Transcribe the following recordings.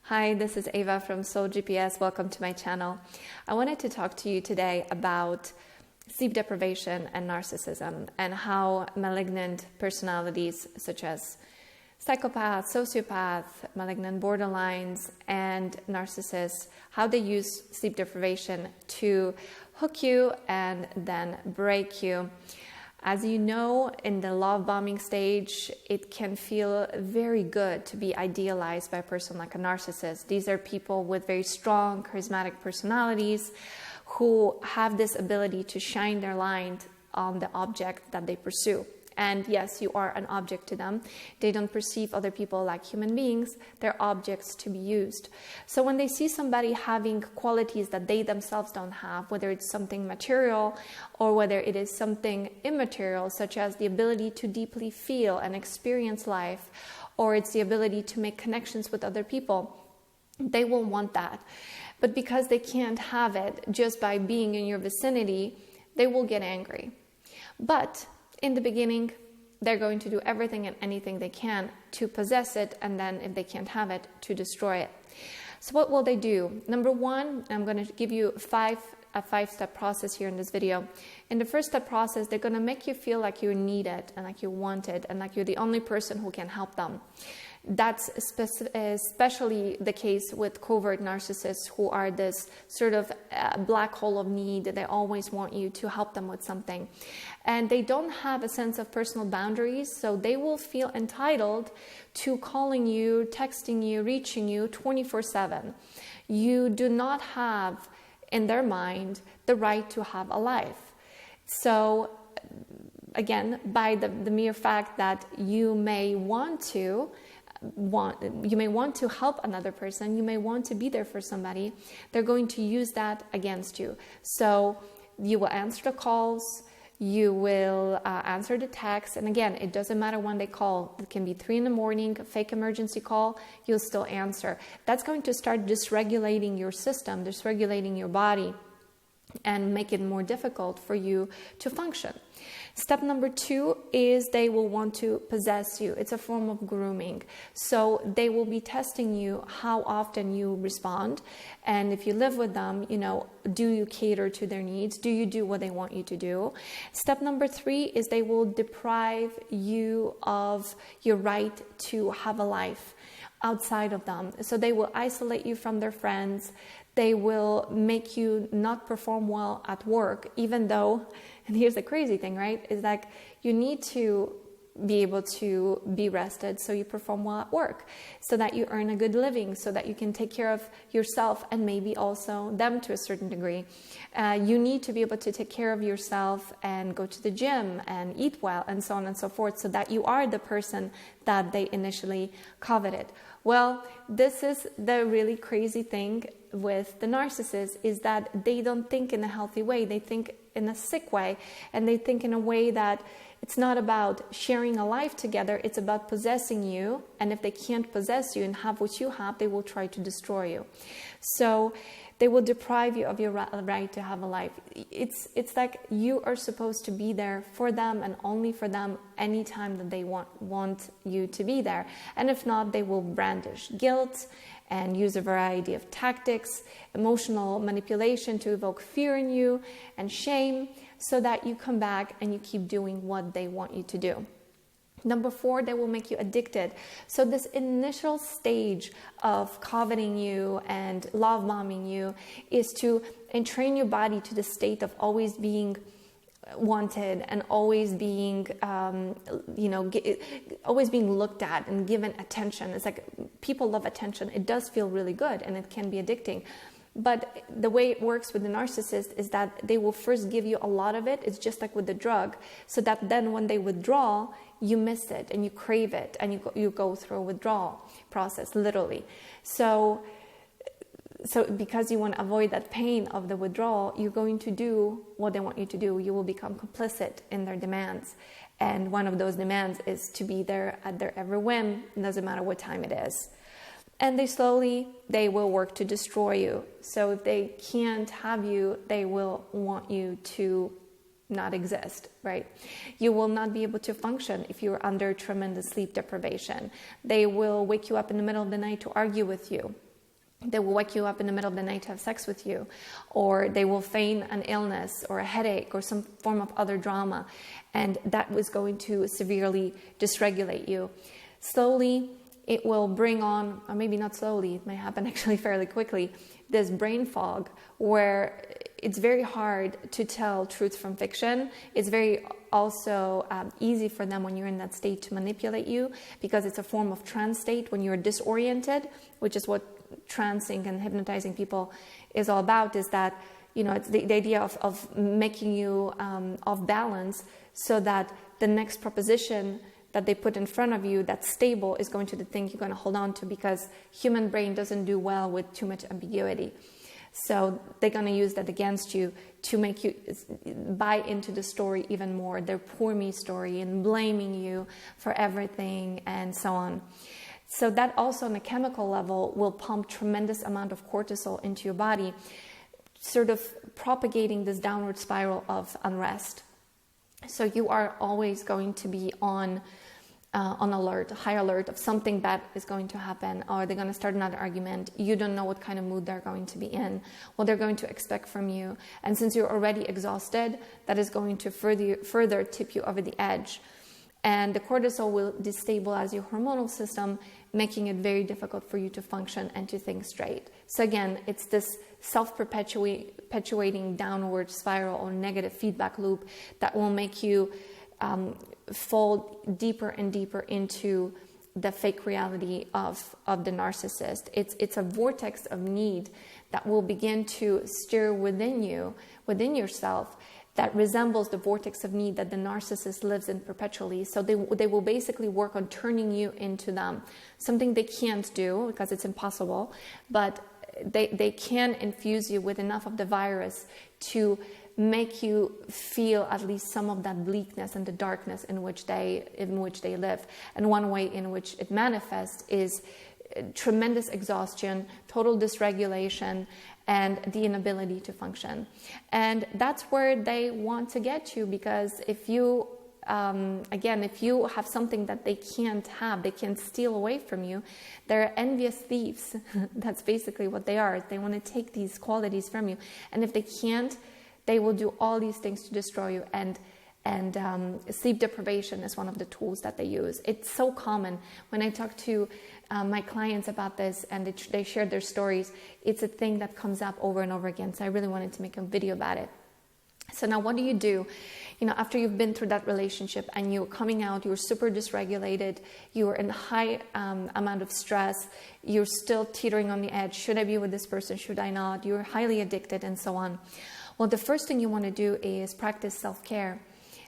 Hi, this is Ava from Soul GPS. Welcome to my channel. I wanted to talk to you today about sleep deprivation and narcissism and how malignant personalities such as psychopaths, sociopaths, malignant borderlines, and narcissists, how they use sleep deprivation to hook you and then break you. As you know, in the love bombing stage, it can feel very good to be idealized by a person like a narcissist. These are people with very strong, charismatic personalities who have this ability to shine their light on the object that they pursue. And yes, you are an object to them. They don't perceive other people like human beings. They're objects to be used. So when they see somebody having qualities that they themselves don't have, whether it's something material or whether it is something immaterial, such as the ability to deeply feel and experience life, or it's the ability to make connections with other people, they will want that. But because they can't have it just by being in your vicinity, they will get angry. But in the beginning, they're going to do everything and anything they can to possess it, and then if they can't have it, to destroy it. So what will they do? Number one, I'm going to give you a five-step process here in this video. In the first step process, they're going to make you feel like you're needed and like you're wanted and like you're the only person who can help them. That's especially the case with covert narcissists, who are this sort of black hole of need. They always want you to help them with something. And they don't have a sense of personal boundaries, so they will feel entitled to calling you, texting you, reaching you 24/7. You do not have, in their mind, the right to have a life. So again, by the mere fact that you may want to help another person, you may want to be there for somebody, they're going to use that against you. So you will answer the calls, you will answer the texts, and again, it doesn't matter when they call. It can be 3 in the morning, a fake emergency call, you'll still answer. That's going to start dysregulating your system, dysregulating your body, and make it more difficult for you to function. Step number 2 is they will want to possess you. It's a form of grooming. So they will be testing you how often you respond. And if you live with them, do you cater to their needs? Do you do what they want you to do? Step number 3 is they will deprive you of your right to have a life outside of them. So they will isolate you from their friends. They will make you not perform well at work, even though, and here's the crazy thing, right, is that you need to be able to be rested so you perform well at work, so that you earn a good living, so that you can take care of yourself and maybe also them to a certain degree. You need to be able to take care of yourself and go to the gym and eat well and so on and so forth, so that you are the person that they initially coveted. Well, this is the really crazy thing with the narcissist, is that they don't think in a healthy way. They think in a sick way, and they think in a way that it's not about sharing a life together, it's about possessing you, and if they can't possess you and have what you have, they will try to destroy you. So they will deprive you of your right to have a life. It's like you are supposed to be there for them and only for them anytime that they want you to be there. And if not, they will brandish guilt and use a variety of tactics, emotional manipulation to evoke fear in you and shame, so that you come back and you keep doing what they want you to do. Number 4, they will make you addicted. So this initial stage of coveting you and love bombing you is to entrain your body to the state of always being wanted and always being, always being looked at and given attention. It's like people love attention. It does feel really good and it can be addicting. But the way it works with the narcissist is that they will first give you a lot of it. It's just like with the drug, so that then when they withdraw, you miss it and you crave it, and you go through a withdrawal process, literally. So because you want to avoid that pain of the withdrawal, you're going to do what they want you to do. You will become complicit in their demands. And one of those demands is to be there at their every whim. It doesn't matter what time it is. And they will work to destroy you. So if they can't have you, they will want you to not exist, right? You will not be able to function if you're under tremendous sleep deprivation. They will wake you up in the middle of the night to argue with you. They will wake you up in the middle of the night to have sex with you, or they will feign an illness or a headache or some form of other drama, and that was going to severely dysregulate you. Slowly, it will bring on, or maybe not slowly, it may happen actually fairly quickly, this brain fog where it's very hard to tell truth from fiction. It's very also easy for them when you're in that state to manipulate you, because it's a form of trance state when you're disoriented, which is what trancing and hypnotizing people is all about, is that, you know, it's the idea of making you off balance so that the next proposition that they put in front of you that's stable is going to be the thing you're going to hold on to, because human brain doesn't do well with too much ambiguity. So they're going to use that against you to make you buy into the story even more, their poor me story, and blaming you for everything and so on. So that also on a chemical level will pump tremendous amount of cortisol into your body, sort of propagating this downward spiral of unrest. So you are always going to be on alert, high alert of something bad is going to happen, or they're going to start another argument. You don't know what kind of mood they're going to be in, what they're going to expect from you. And since you're already exhausted, that is going to further tip you over the edge. And the cortisol will destabilize your hormonal system, making it very difficult for you to function and to think straight. So again, it's this self-perpetuating downward spiral or negative feedback loop that will make you fall deeper and deeper into the fake reality of the narcissist. It's a vortex of need that will begin to stir within you, within yourself, that resembles the vortex of need that the narcissist lives in perpetually. So they will basically work on turning you into them. Something they can't do because it's impossible, but they can infuse you with enough of the virus to make you feel at least some of that bleakness and the darkness in which they live. And one way in which it manifests is tremendous exhaustion, total dysregulation, and the inability to function. And that's where they want to get you, because if you, if you have something that they can't have, they can't steal away from you, they're envious thieves. That's basically what they are. They want to take these qualities from you. And if they can't, they will do all these things to destroy you. And sleep deprivation is one of the tools that they use. It's so common. When I talk to my clients about this and they share their stories, it's a thing that comes up over and over again. So I really wanted to make a video about it. So now what do? You know, after you've been through that relationship and you're coming out, you're super dysregulated, you're in high amount of stress, you're still teetering on the edge. Should I be with this person? Should I not? You're highly addicted and so on. Well, the first thing you want to do is practice self-care.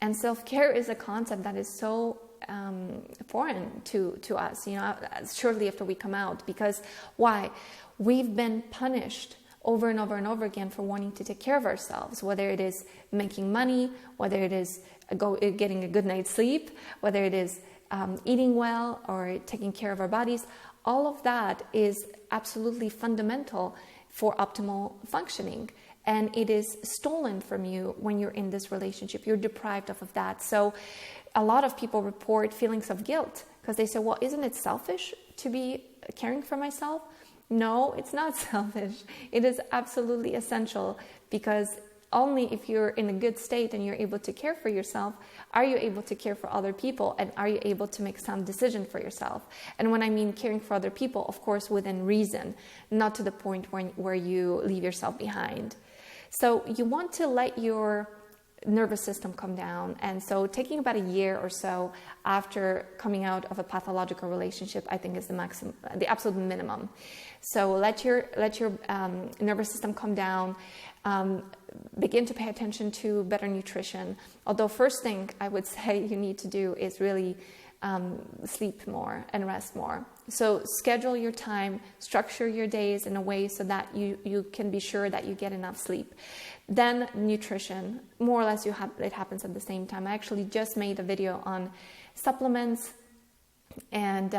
And self-care is a concept that is so foreign to us, you know, shortly after we come out. Because why? We've been punished over and over and over again for wanting to take care of ourselves, whether it is making money, whether it is getting a good night's sleep, whether it is eating well or taking care of our bodies. All of that is absolutely fundamental for optimal functioning. And it is stolen from you when you're in this relationship. You're deprived of that. So a lot of people report feelings of guilt because they say, well, isn't it selfish to be caring for myself? No, it's not selfish. It is absolutely essential, because only if you're in a good state and you're able to care for yourself, are you able to care for other people, and are you able to make some decision for yourself. And when I mean caring for other people, of course, within reason, not to the point where you leave yourself behind. So you want to let your nervous system come down. And so taking about a year or so after coming out of a pathological relationship, I think is the absolute minimum. So let your nervous system come down. Begin to pay attention to better nutrition. Although first thing I would say you need to do is really sleep more and rest more. So schedule your time, structure your days in a way so that you can be sure that you get enough sleep. Then nutrition, more or less it happens at the same time. I actually just made a video on supplements and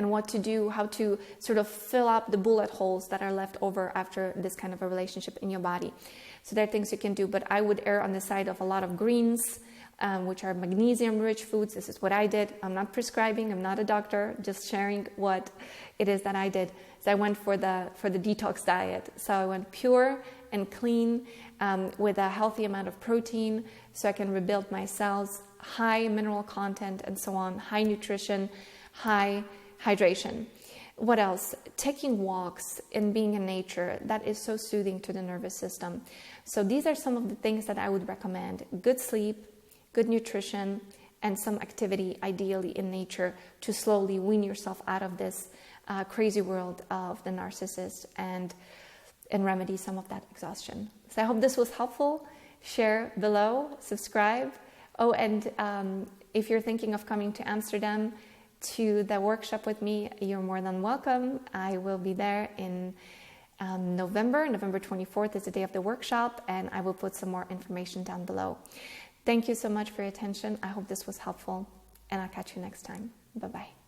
what to do, how to sort of fill up the bullet holes that are left over after this kind of a relationship in your body. So there are things you can do, but I would err on the side of a lot of greens, which are magnesium-rich foods. This is what I did. I'm not prescribing. I'm not a doctor. Just sharing what it is that I did. So I went for the detox diet. So I went pure and clean with a healthy amount of protein, so I can rebuild my cells, high mineral content, and so on, high nutrition, high hydration. What else? Taking walks and being in nature, that is so soothing to the nervous system. So these are some of the things that I would recommend. Good sleep, good nutrition, and some activity, ideally in nature, to slowly wean yourself out of this crazy world of the narcissist and remedy some of that exhaustion. So I hope this was helpful. Share below, subscribe. Oh, and if you're thinking of coming to Amsterdam to the workshop with me, you're more than welcome. I will be there in November 24th is the day of the workshop, and I will put some more information down below. Thank you so much for your attention. I hope this was helpful, and I'll catch you next time. Bye-bye.